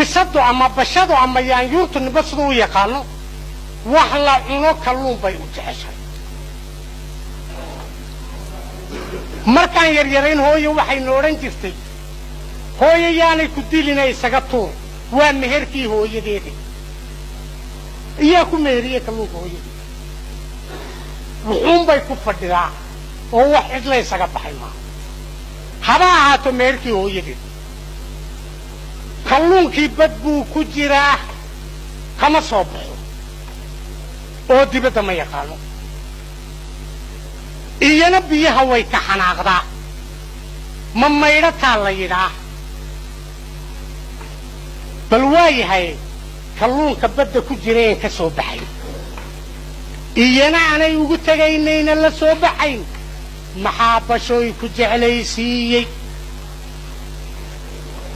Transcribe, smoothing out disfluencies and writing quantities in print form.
بصدو أما بشدو أما يانيورتو نبصدو يقانو وحلا عنو كلون باي وجعشا مركان يريرين هوي وحي نورين جفتي هوي ياني كديلنا يساقطون وان مهركي هوي ديدي إياكو مهرية كلون هوي ديدي وحوم باي كفر دراع وهو واحد لا يساقط بحيما هبا هاتو مهركي هوي ديدي kalluunkii bad buu ku jiraa kama soo baxo oo dibadda ma yaqaano iyana biyaha way ka xanaaqdaa ma maydhataa la yidhaa bal waayahay kalluunka badda ku jireen ka soo baxay iyana aanay ugu tegaynayna la soo baxayn maxaa bashooy ku jeclaysiiyey